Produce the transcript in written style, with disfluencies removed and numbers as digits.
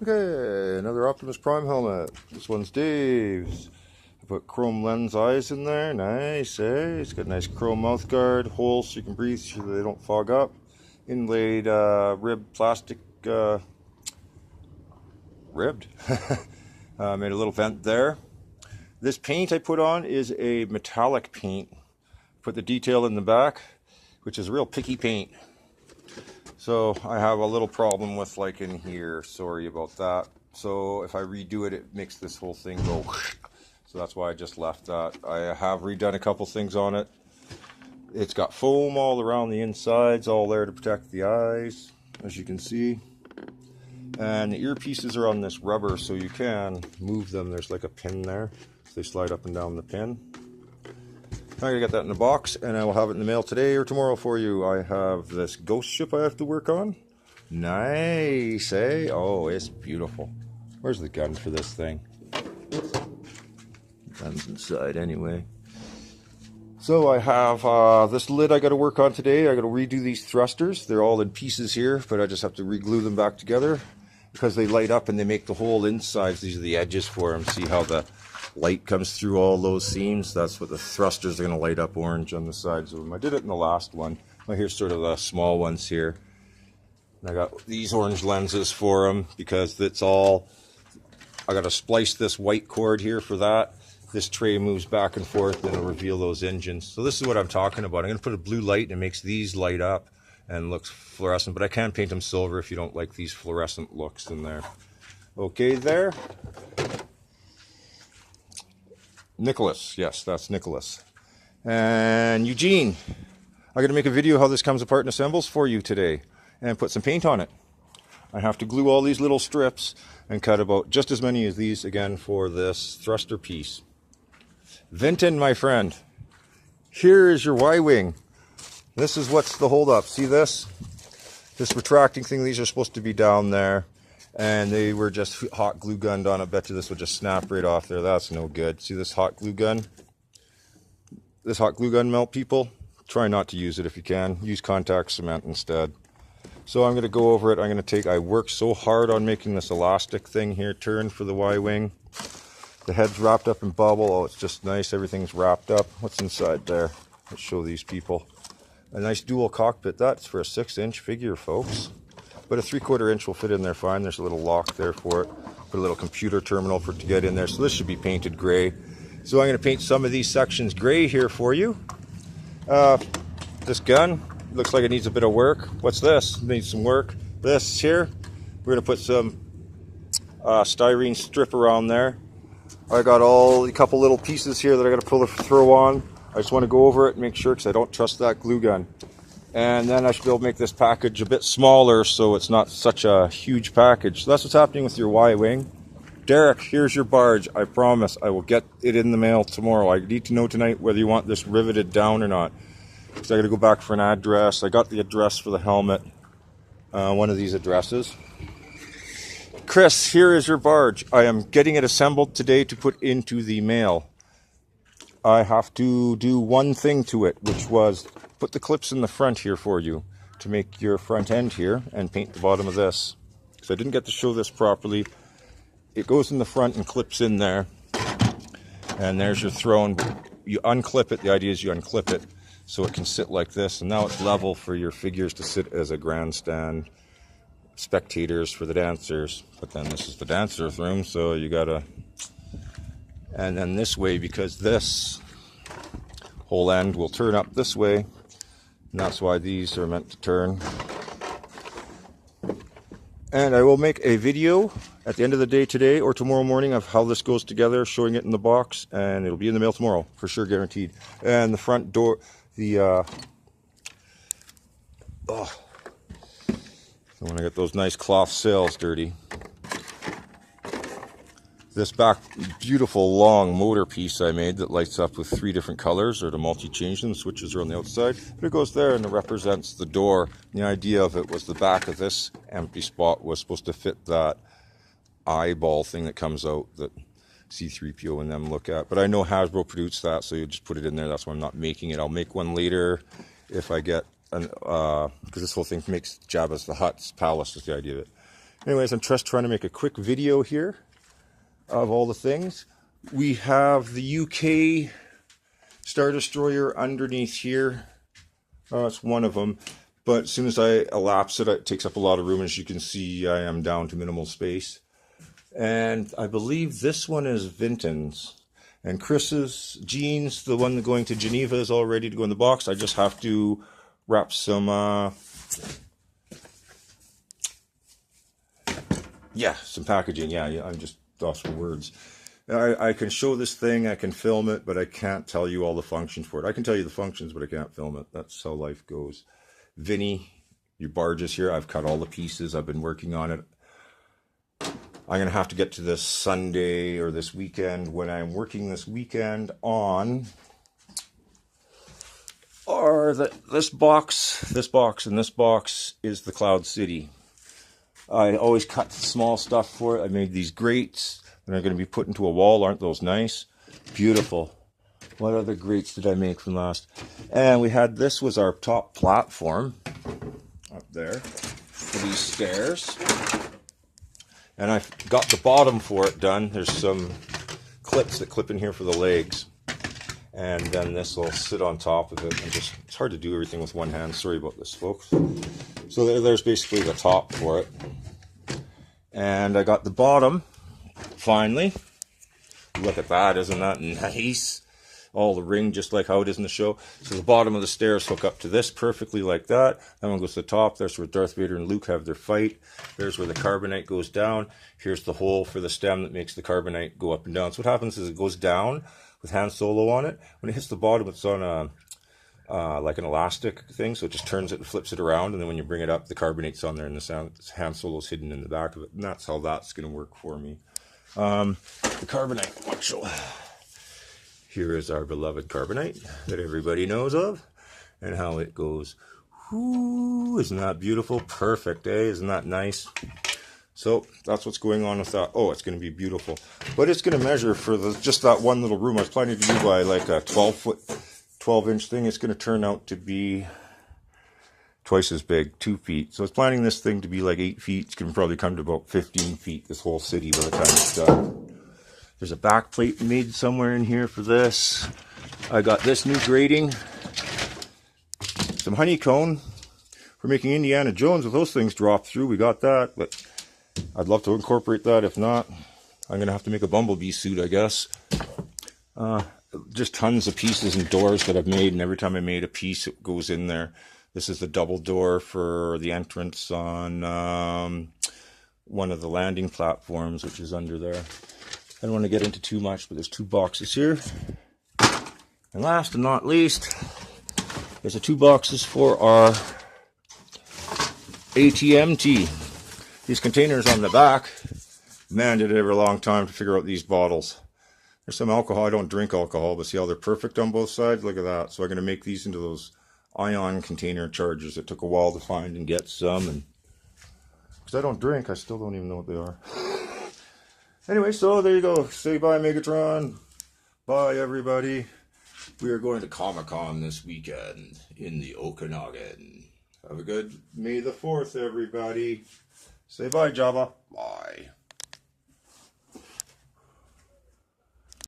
Okay, another Optimus Prime helmet. This one's Dave's. I put chrome lens eyes in there. Nice, eh? It's got a nice chrome mouth guard, holes so you can breathe so they don't fog up. Inlaid ribbed plastic, ribbed. Made a little vent there. This paint I put on is a metallic paint. Put the detail in the back, which is real picky paint. So I have a little problem with like in here, sorry about that. So if I redo it, it makes this whole thing go, so that's why I just left that. I have redone a couple things on it. It's got foam all around the insides, all there to protect the eyes, as you can see. And the earpieces are on this rubber, so you can move them. There's like a pin there, so they slide up and down the pin. I'm going to get that in a box, and I will have it in the mail today or tomorrow for you. I have this ghost ship I have to work on. Nice, eh? Oh, it's beautiful. Where's the gun for this thing? Gun's inside anyway. So I have this lid I got to work on today. I got to redo these thrusters. They're all in pieces here, but I just have to re-glue them back together because they light up and they make the whole insides. These are the edges for them. See how the light comes through all those seams? That's what the thrusters are going to light up orange on the sides of them. I did it in the last one. Well, here's sort of the small ones here. And I got these orange lenses for them because it's all, I got to splice this white cord here for that. This tray moves back and forth and it'll reveal those engines. So this is what I'm talking about. I'm going to put a blue light and it makes these light up and looks fluorescent, but I can paint them silver if you don't like these fluorescent looks in there. Okay there. Nicholas, yes, that's Nicholas. And Eugene, I'm going to make a video how this comes apart and assembles for you today and put some paint on it. I have to glue all these little strips and cut about just as many as these again for this thruster piece. Vinton, my friend, here is your Y-wing. This is what's the hold up. See this? This retracting thing, these are supposed to be down there. And they were just hot glue gunned on. I bet you this would just snap right off there. That's no good. See this hot glue gun? This hot glue gun melt, people? Try not to use it if you can. Use contact cement instead. So I'm going to go over it. I worked so hard on making this elastic thing here turn for the Y-wing. The head's wrapped up in bubble. Oh, it's just nice. Everything's wrapped up. What's inside there? Let's show these people. A nice dual cockpit. That's for a 6-inch figure, folks. But a 3/4 inch will fit in there fine. There's a little lock there for it. Put a little computer terminal for it to get in there. So this should be painted gray. So I'm going to paint some of these sections gray here for you. This gun looks like it needs a bit of work. What's this? It needs some work. This here, we're going to put some styrene strip around there. I got a couple little pieces here that I got to throw on. I just want to go over it and make sure because I don't trust that glue gun. And then I should be able to make this package a bit smaller so it's not such a huge package. So that's what's happening with your Y-wing. Derek, here's your barge. I promise I will get it in the mail tomorrow. I need to know tonight whether you want this riveted down or not. Because I got to go back for an address. I got the address for the helmet. One of these addresses. Chris, here is your barge. I am getting it assembled today to put into the mail. I have to do one thing to it, which was put the clips in the front here for you to make your front end here and paint the bottom of this. Because I didn't get to show this properly. It goes in the front and clips in there. And there's your throne. You unclip it. The idea is you unclip it so it can sit like this. And now it's level for your figures to sit as a grandstand. Spectators for the dancers. But then this is the dancer's room, so you gotta... And then this way, because this whole end will turn up this way, and that's why these are meant to turn. And I will make a video at the end of the day today or tomorrow morning of how this goes together, showing it in the box, and it'll be in the mail tomorrow, for sure, guaranteed. And the front door, I don't want to get those nice cloth sails dirty. This back beautiful long motor piece I made that lights up with 3 different colors, or to multi-change them. The switches are on the outside. But it goes there and it represents the door. And the idea of it was the back of this empty spot was supposed to fit that eyeball thing that comes out that C-3PO and them look at. But I know Hasbro produced that, so you just put it in there. That's why I'm not making it. I'll make one later if I get an, because this whole thing makes Jabba's the Hutt's palace is the idea of it. Anyways, I'm just trying to make a quick video here of all the things. We have the UK Star Destroyer underneath here. It's one of them. But as soon as I elapse it, it takes up a lot of room. As you can see, I am down to minimal space. And I believe this one is Vinton's. And Chris's jeans, the one going to Geneva, is all ready to go in the box. I just have to wrap some, some packaging. Yeah, I'm just lost for words. I can show this thing, I can film it, but I can't tell you all the functions for it. I can tell you the functions, but I can't film it. That's how life goes. Vinny, your barge is here. I've cut all the pieces. I've been working on it. I'm going to have to get to this Sunday or this weekend when I'm working this weekend on this box, and this box is the Cloud City. I always cut small stuff for it. I made these grates that are going to be put into a wall. Aren't those nice? Beautiful. What other grates did I make from last? And we had, this was our top platform up there for these stairs. And I got the bottom for it done. There's some clips that clip in here for the legs. And then this will sit on top of it. And it's hard to do everything with one hand. Sorry about this, folks. So there's basically the top for it. And I got the bottom, finally. Look at that, isn't that nice? All the ring just like how it is in the show. So the bottom of the stairs hook up to this perfectly like that. That one goes to the top. There's where Darth Vader and Luke have their fight. There's where the carbonite goes down. Here's the hole for the stem that makes the carbonite go up and down. So what happens is it goes down with Han Solo on it. When it hits the bottom, it's on a like an elastic thing. So it just turns it and flips it around. And then when you bring it up, the carbonate's on there and the Han Solo's hidden in the back of it. And that's how that's going to work for me. The carbonite, watch out. Here is our beloved carbonite that everybody knows of, and how it goes. Ooh, isn't that beautiful? Perfect, eh? Isn't that nice? So that's what's going on with that. Oh, it's going to be beautiful. But it's going to measure for just that one little room. I was planning to do by like a 12-inch thing. It's going to turn out to be twice as big, 2 feet. So I was planning this thing to be like 8 feet. It's going to probably come to about 15 feet, this whole city, by the time it's done. There's a back plate made somewhere in here for this. I got this new grating. Some honeycomb for making Indiana Jones. If those things drop through, we got that. But I'd love to incorporate that. If not, I'm going to have to make a bumblebee suit, I guess. Just tons of pieces and doors that I've made. And every time I made a piece, it goes in there. This is the double door for the entrance on one of the landing platforms, which is under there. I don't want to get into too much, but there's 2 boxes here. And last and not least, there's the 2 boxes for our ATMT. These containers on the back, man, did it ever a long time to figure out these bottles. There's some alcohol. I don't drink alcohol, but see how they're perfect on both sides? Look at that. So I'm going to make these into those ion container chargers. It took a while to find and get some. And because I don't drink, I still don't even know what they are. Anyway, so there you go. Say bye, Megatron. Bye, everybody. We are going to Comic-Con this weekend in the Okanagan. Have a good May the 4th, everybody. Say bye, Jabba. Bye.